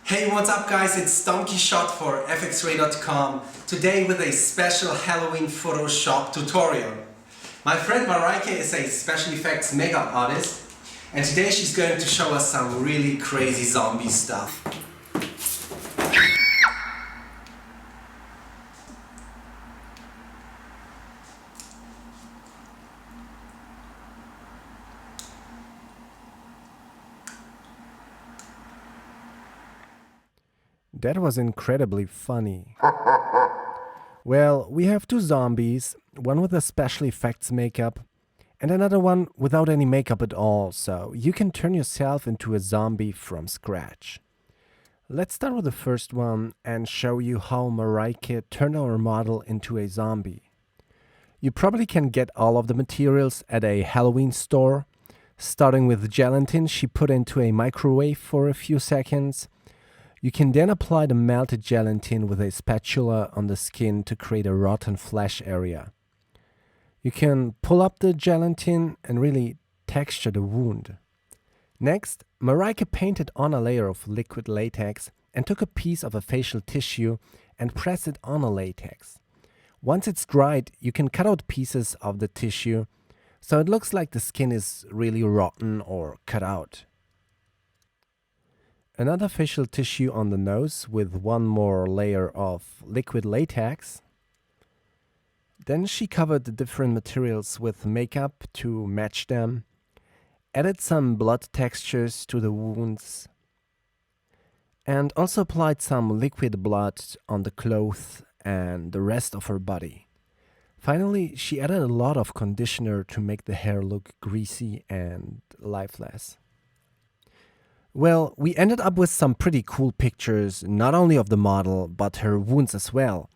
Hey, what's up guys, it's DomQuichotte for fxray.com, today with a special Halloween Photoshop tutorial. My friend Marike is a special effects makeup artist and today she's going to show us some really crazy zombie stuff. That was incredibly funny. Well, we have two zombies, one with a special effects makeup and another one without any makeup at all, so you can turn yourself into a zombie from scratch. Let's start with the first one and show you how Marike turned our model into a zombie. You probably can get all of the materials at a Halloween store. Starting with gelatin, she put into a microwave for a few seconds. You can then apply the melted gelatin with a spatula on the skin to create a rotten flesh area. You can pull up the gelatin and really texture the wound. Next, Marike painted on a layer of liquid latex and took a piece of a facial tissue and pressed it on a latex. Once it's dried, you can cut out pieces of the tissue so it looks like the skin is really rotten or cut out. Another facial tissue on the nose with one more layer of liquid latex. Then she covered the different materials with makeup to match them, added some blood textures to the wounds, and also applied some liquid blood on the clothes and the rest of her body. Finally, she added a lot of conditioner to make the hair look greasy and lifeless. Well, we ended up with some pretty cool pictures, not only of the model, but her wounds as well.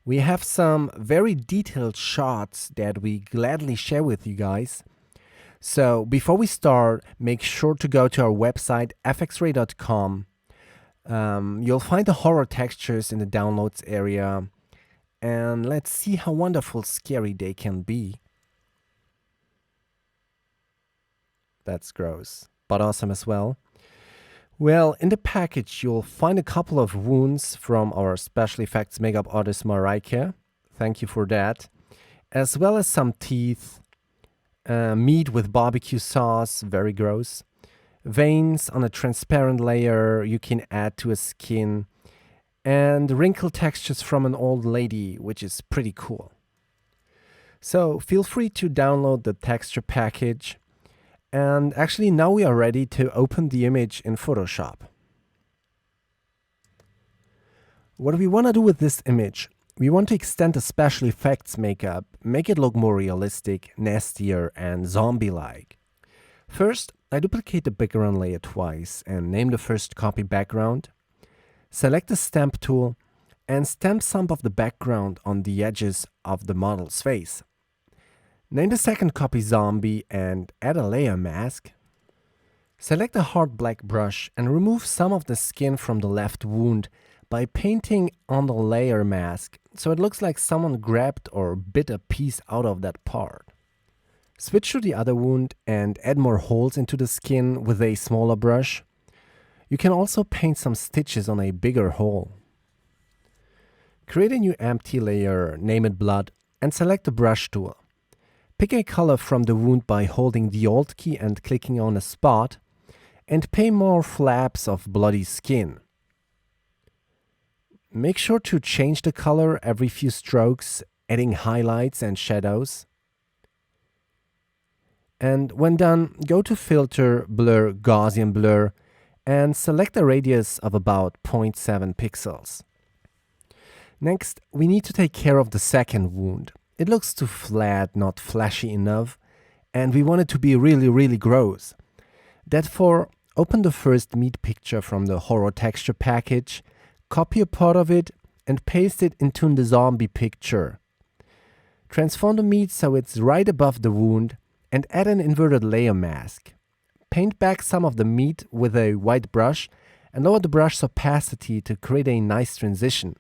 We have some very detailed shots that we gladly share with you guys. So before we start, make sure to go to our website, fxray.com. You'll find the horror textures in the downloads area. And let's see how wonderful scary they can be. That's gross, but awesome as well. Well, in the package you'll find a couple of wounds from our special effects makeup artist Marike. Thank you for that. As well as some teeth, meat with barbecue sauce, very gross. Veins on a transparent layer you can add to a skin. And wrinkle textures from an old lady, which is pretty cool. So feel free to download the texture package. And actually now we are ready to open the image in Photoshop. What we want to do with this image, we want to extend the special effects makeup, make it look more realistic, nastier and zombie-like. First, I duplicate the background layer twice and name the first copy background. Select the stamp tool and stamp some of the background on the edges of the model's face. Name the second copy zombie and add a layer mask. Select a hard black brush and remove some of the skin from the left wound by painting on the layer mask so it looks like someone grabbed or bit a piece out of that part. Switch to the other wound and add more holes into the skin with a smaller brush. You can also paint some stitches on a bigger hole. Create a new empty layer, name it blood, and select the brush tool. Pick a color from the wound by holding the Alt key and clicking on a spot, and paint more flaps of bloody skin. Make sure to change the color every few strokes, adding highlights and shadows. And when done, go to Filter, Blur, Gaussian Blur, and select a radius of about 0.7 pixels. Next, we need to take care of the second wound. It looks too flat, not flashy enough, and we want it to be really gross. Therefore, open the first meat picture from the horror texture package, copy a part of it, and paste it into the zombie picture. Transform the meat so it's right above the wound, and add an inverted layer mask. Paint back some of the meat with a white brush, and lower the brush's opacity to create a nice transition.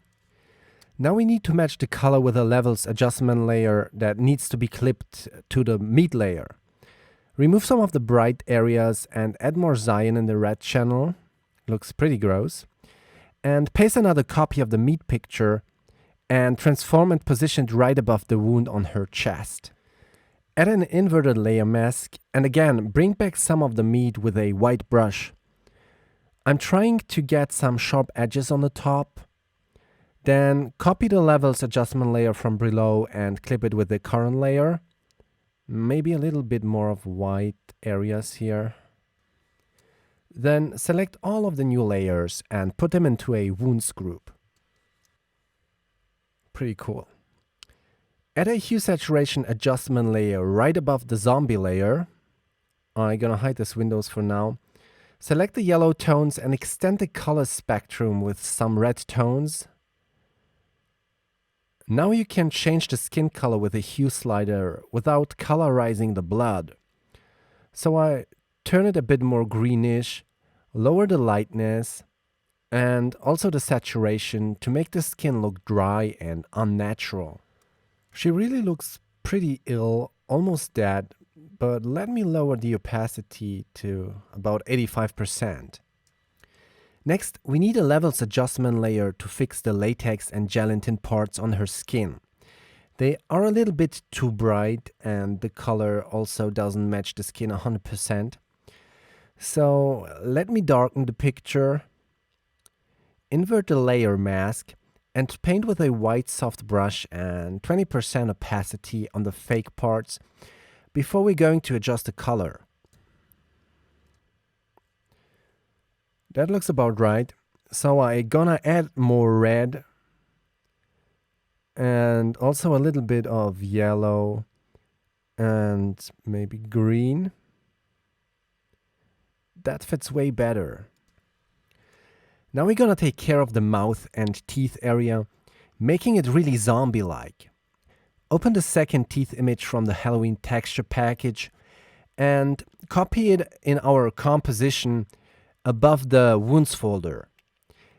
Now we need to match the color with a levels adjustment layer that needs to be clipped to the meat layer. Remove some of the bright areas and add more cyan in the red channel. Looks pretty gross. And paste another copy of the meat picture and transform and position it right above the wound on her chest. Add an inverted layer mask and again bring back some of the meat with a white brush. I'm trying to get some sharp edges on the top. Then copy the levels adjustment layer from below and clip it with the current layer. Maybe a little bit more of white areas here. Then select all of the new layers and put them into a wounds group. Pretty cool. Add a hue saturation adjustment layer right above the zombie layer. I'm gonna hide this windows for now. Select the yellow tones and extend the color spectrum with some red tones. Now you can change the skin color with a hue slider without colorizing the blood. So I turn it a bit more greenish, lower the lightness, and also the saturation to make the skin look dry and unnatural. She really looks pretty ill, almost dead, but let me lower the opacity to about 85%. Next, we need a levels adjustment layer to fix the latex and gelatin parts on her skin. They are a little bit too bright and the color also doesn't match the skin 100%. So let me darken the picture, invert the layer mask, and paint with a white soft brush and 20% opacity on the fake parts before we're going to adjust the color. That looks about right. So I'm gonna add more red and also a little bit of yellow and maybe green. That fits way better. Now we're gonna take care of the mouth and teeth area, making it really zombie-like. Open the second teeth image from the Halloween texture package and copy it in our composition above the wounds folder.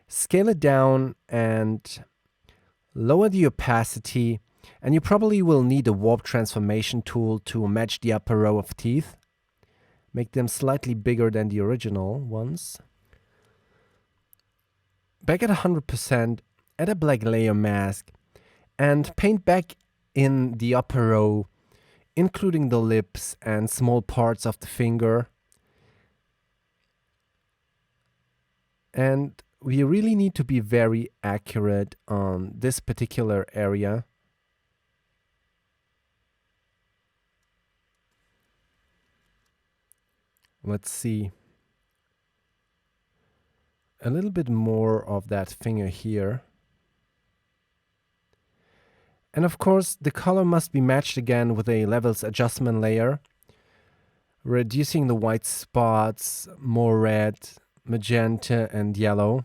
Scale it down and lower the opacity, and you probably will need a warp transformation tool to match the upper row of teeth. Make them slightly bigger than the original ones. Back at 100%, add a black layer mask and paint back in the upper row, including the lips and small parts of the finger. And we really need to be very accurate on this particular area. Let's see. A little bit more of that finger here. And of course, the color must be matched again with a levels adjustment layer, reducing the white spots, more red, magenta, and yellow.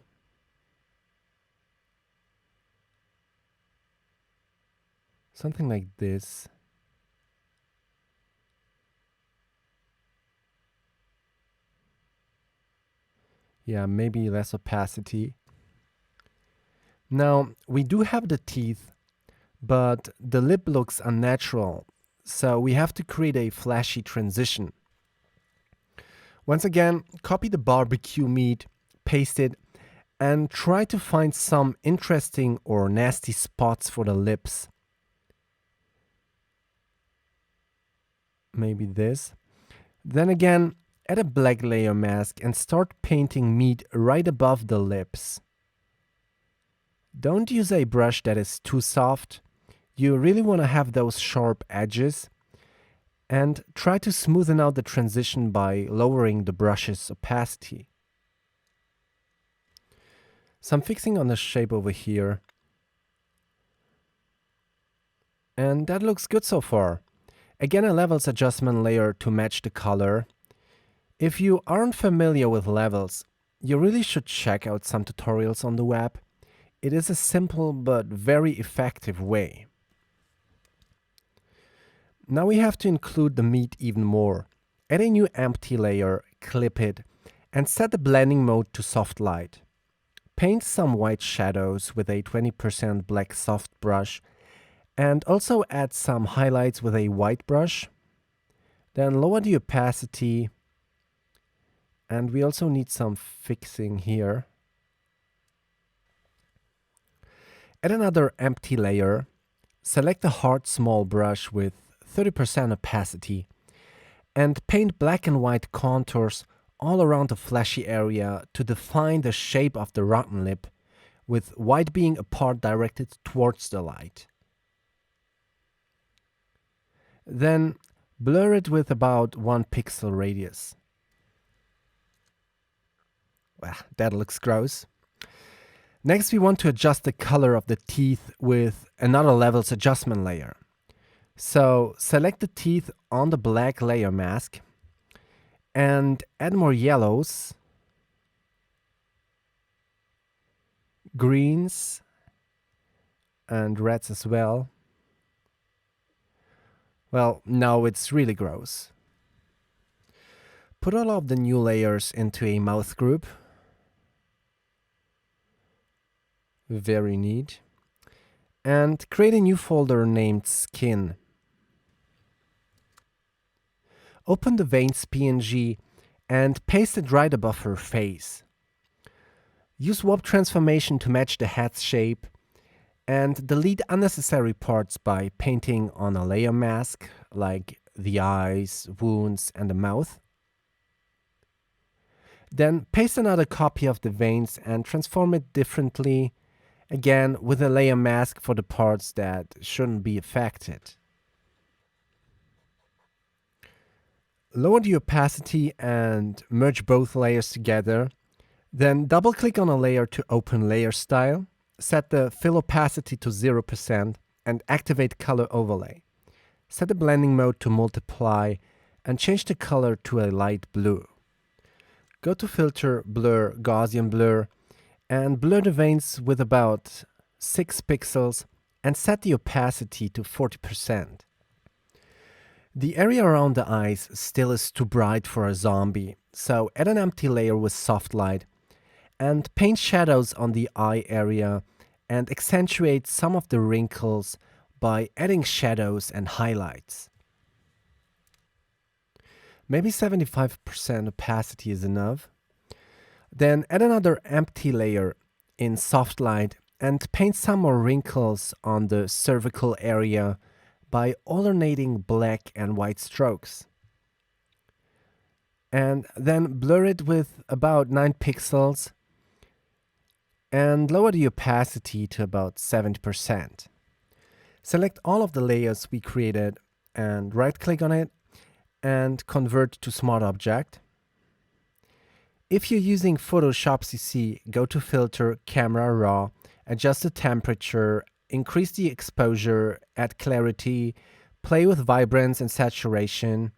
Something like this. Yeah, maybe less opacity. Now, we do have the teeth, but the lip looks unnatural, so we have to create a flashy transition. Once again, copy the barbecue meat, paste it, and try to find some interesting or nasty spots for the lips. Maybe this. Then again, add a black layer mask and start painting meat right above the lips. Don't use a brush that is too soft. You really want to have those sharp edges. And try to smoothen out the transition by lowering the brush's opacity. So I'm fixing on the shape over here. And that looks good so far. Again, a levels adjustment layer to match the color. If you aren't familiar with levels, you really should check out some tutorials on the web. It is a simple but very effective way. Now we have to include the meat even more. Add a new empty layer, clip it, and set the blending mode to soft light. Paint some white shadows with a 20% black soft brush, and also add some highlights with a white brush. Then lower the opacity, and we also need some fixing here. Add another empty layer. Select a hard small brush with 30% opacity and paint black and white contours all around the fleshy area to define the shape of the rotten lip, with white being a part directed towards the light. Then blur it with about 1 pixel radius. Well, that looks gross. Next, we want to adjust the color of the teeth with another levels adjustment layer. So select the teeth on the black layer mask and add more yellows, greens, and reds as well. Well, now it's really gross. Put all of the new layers into a mouth group. Very neat. And create a new folder named Skin. Open the veins PNG and paste it right above her face. Use warp transformation to match the head's shape and delete unnecessary parts by painting on a layer mask like the eyes, wounds, and the mouth. Then paste another copy of the veins and transform it differently, again with a layer mask for the parts that shouldn't be affected. Lower the opacity and merge both layers together. Then double-click on a layer to open Layer Style. Set the fill opacity to 0% and activate Color Overlay. Set the blending mode to multiply and change the color to a light blue. Go to Filter, Blur, Gaussian Blur and blur the veins with about 6 pixels and set the opacity to 40%. The area around the eyes still is too bright for a zombie, so add an empty layer with soft light and paint shadows on the eye area and accentuate some of the wrinkles by adding shadows and highlights. Maybe 75% opacity is enough. Then add another empty layer in soft light and paint some more wrinkles on the cervical area by alternating black and white strokes. And then blur it with about 9 pixels and lower the opacity to about 70%. Select all of the layers we created and right-click on it and convert to Smart Object. If you're using Photoshop CC, go to Filter, Camera Raw, adjust the temperature, increase the exposure, add clarity, play with vibrance and saturation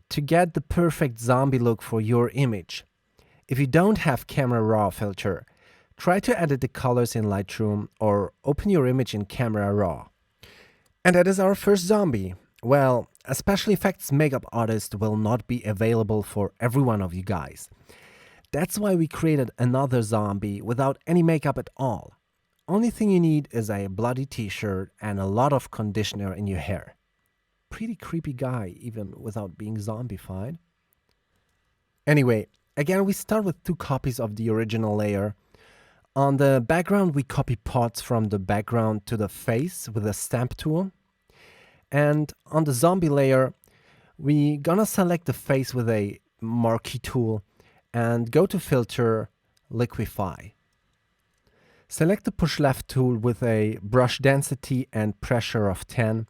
to get the perfect zombie look for your image. If you don't have Camera Raw filter, try to edit the colors in Lightroom or open your image in Camera Raw. And that is our first zombie. Well, a special effects makeup artist will not be available for every one of you guys. That's why we created another zombie without any makeup at all. Only thing you need is a bloody t-shirt and a lot of conditioner in your hair. Pretty creepy guy, even without being zombified. Anyway, again we start with 2 copies of the original layer. On the background we copy parts from the background to the face with a stamp tool. And on the zombie layer, we gonna select the face with a marquee tool and go to Filter, Liquify. Select the push left tool with a brush density and pressure of 10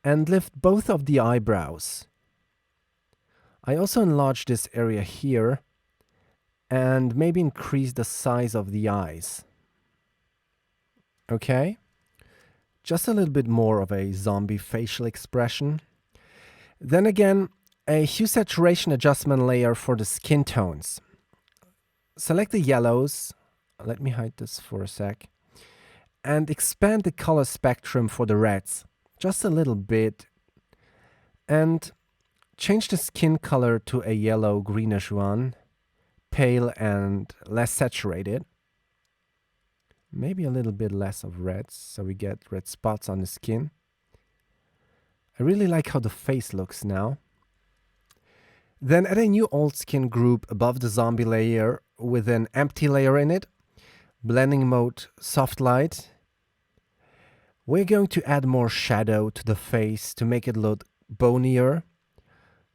and lift both of the eyebrows. I also enlarge this area here and maybe increase the size of the eyes. Okay, just a little bit more of a zombie facial expression. Then again, a hue saturation adjustment layer for the skin tones. Select the yellows. Let me hide this for a sec. And expand the color spectrum for the reds, just a little bit. And change the skin color to a yellow greenish one, pale and less saturated. Maybe a little bit less of reds, so we get red spots on the skin. I really like how the face looks now. Then add a new old skin group above the zombie layer with an empty layer in it. Blending mode, soft light, We're going to add more shadow to the face to make it look bonier.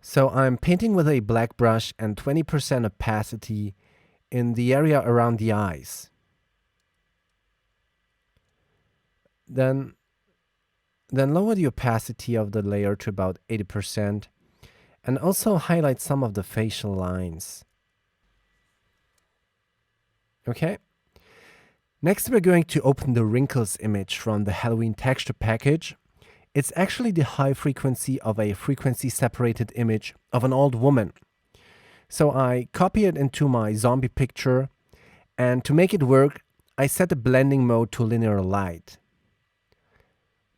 So I'm painting with a black brush and 20% opacity in the area around the eyes. Then lower the opacity of the layer to about 80% and also highlight some of the facial lines. Okay. Next, we're going to open the wrinkles image from the Halloween texture package. It's actually the high frequency of a frequency separated image of an old woman. So I copy it into my zombie picture, and to make it work, I set the blending mode to linear light.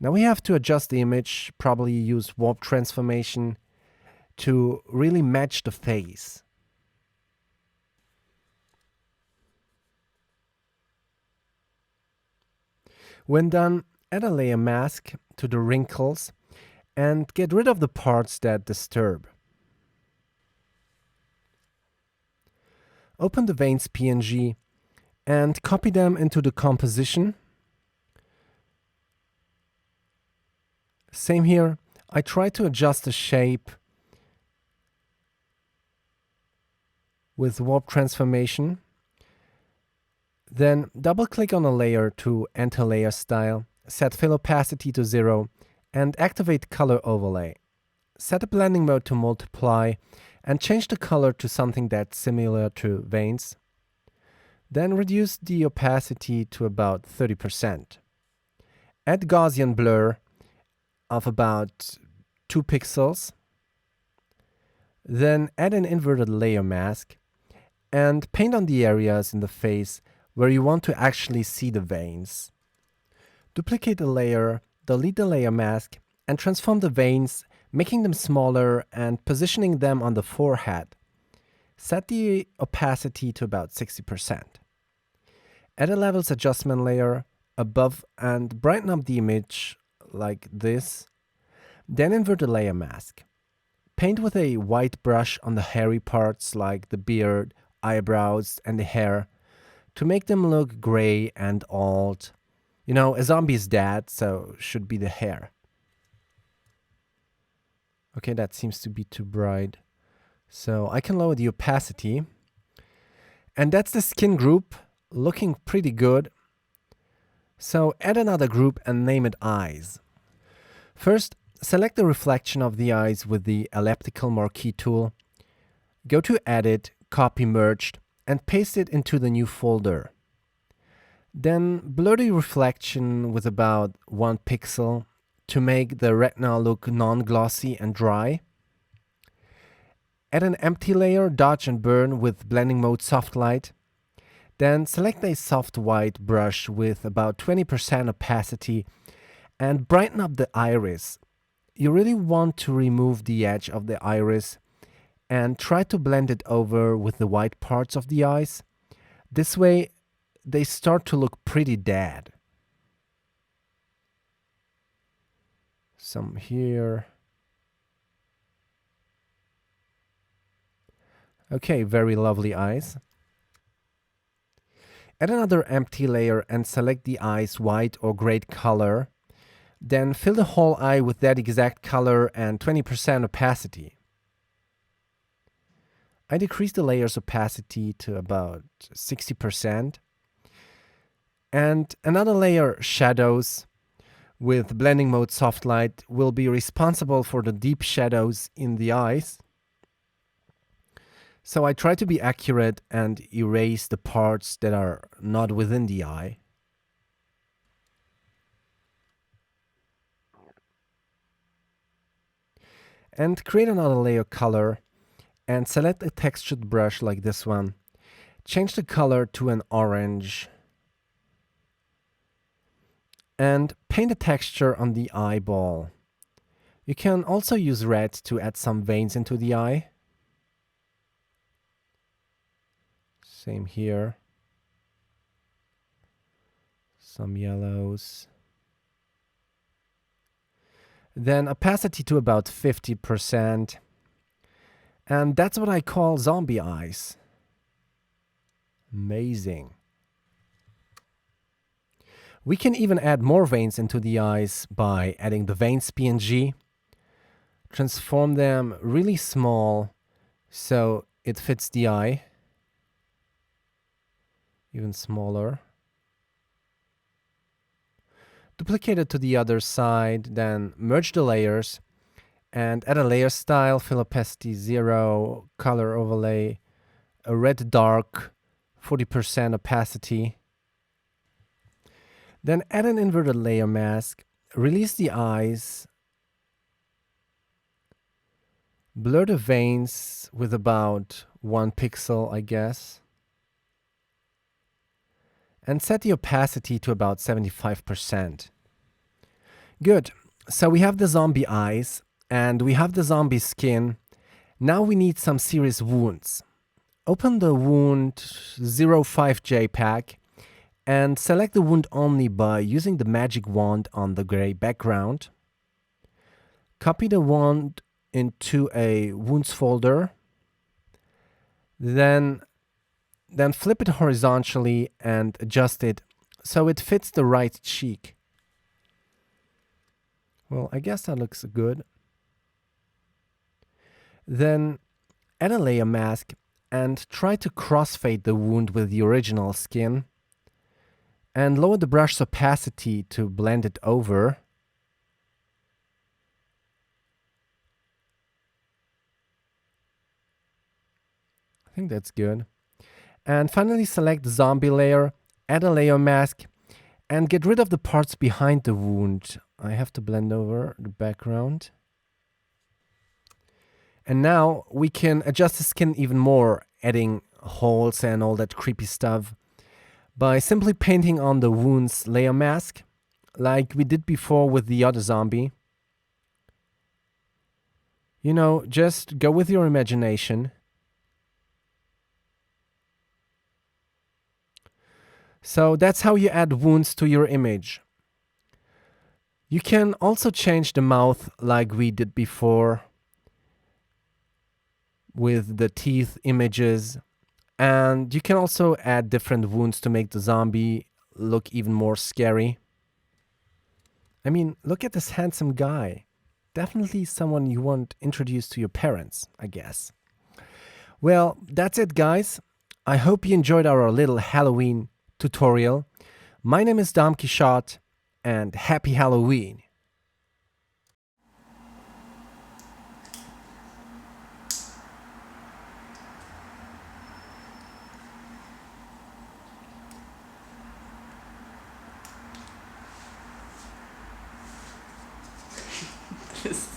Now we have to adjust the image, probably use warp transformation to really match the face. When done, add a layer mask to the wrinkles and get rid of the parts that disturb. Open the veins PNG and copy them into the composition. Same here, I try to adjust the shape with warp transformation. Then double-click on a layer to enter layer style, set fill opacity to 0, and activate color overlay. Set the blending mode to multiply, and change the color to something that's similar to veins. Then reduce the opacity to about 30%. Add Gaussian blur of about 2 pixels. Then add an inverted layer mask, and paint on the areas in the face where you want to actually see the veins. Duplicate the layer, delete the layer mask, and transform the veins, making them smaller and positioning them on the forehead. Set the opacity to about 60%. Add a levels adjustment layer above and brighten up the image like this. Then invert the layer mask. Paint with a white brush on the hairy parts like the beard, eyebrows, and the hair, to make them look gray and old. You know, a zombie is dead, so should be the hair. Okay, that seems to be too bright. So I can lower the opacity. And that's the skin group, looking pretty good. So add another group and name it eyes. First, select the reflection of the eyes with the elliptical marquee tool. Go to Edit, Copy Merged, and paste it into the new folder. Then blur the reflection with about 1 pixel to make the retina look non-glossy and dry. Add an empty layer, dodge and burn with blending mode soft light. Then select a soft white brush with about 20% opacity and brighten up the iris. You really want to remove the edge of the iris and try to blend it over with the white parts of the eyes. This way, they start to look pretty dead. Some here. Okay, very lovely eyes. Add another empty layer and select the eyes white or gray color. Then fill the whole eye with that exact color and 20% opacity. I decrease the layer's opacity to about 60%. And another layer, shadows, with blending mode soft light, will be responsible for the deep shadows in the eyes. So I try to be accurate and erase the parts that are not within the eye. And create another layer color and select a textured brush like this one. Change the color to an orange. And paint a texture on the eyeball. You can also use red to add some veins into the eye. Same here. Some yellows. Then opacity to about 50%. And that's what I call zombie eyes. Amazing. We can even add more veins into the eyes by adding the veins PNG, transform them really small so it fits the eye, even smaller. Duplicate it to the other side, then merge the layers and add a layer style, fill opacity 0, color overlay, a red dark, 40% opacity. Then add an inverted layer mask, release the eyes, blur the veins with about 1 pixel, I guess, and set the opacity to about 75%. Good, so we have the zombie eyes and we have the zombie skin. Now we need some serious wounds. Open the wound 05 JPEG and select the wound only by using the magic wand on the gray background. Copy the wand into a wounds folder. Then flip it horizontally and adjust it so it fits the right cheek. Well, I guess that looks good. Then add a layer mask and try to crossfade the wound with the original skin. And lower the brush's opacity to blend it over. I think that's good. And finally select the zombie layer, add a layer mask, and get rid of the parts behind the wound. I have to blend over the background. And now we can adjust the skin even more, adding holes and all that creepy stuff, by simply painting on the wound's layer mask, like we did before with the other zombie. You know, just go with your imagination. So that's how you add wounds to your image. You can also change the mouth like we did before with the teeth images. And you can also add different wounds to make the zombie look even more scary. I mean, look at this handsome guy. Definitely someone you want introduced to your parents, I guess. Well, that's it, guys. I hope you enjoyed our little Halloween tutorial. My name is DomQuichotte, and happy Halloween! This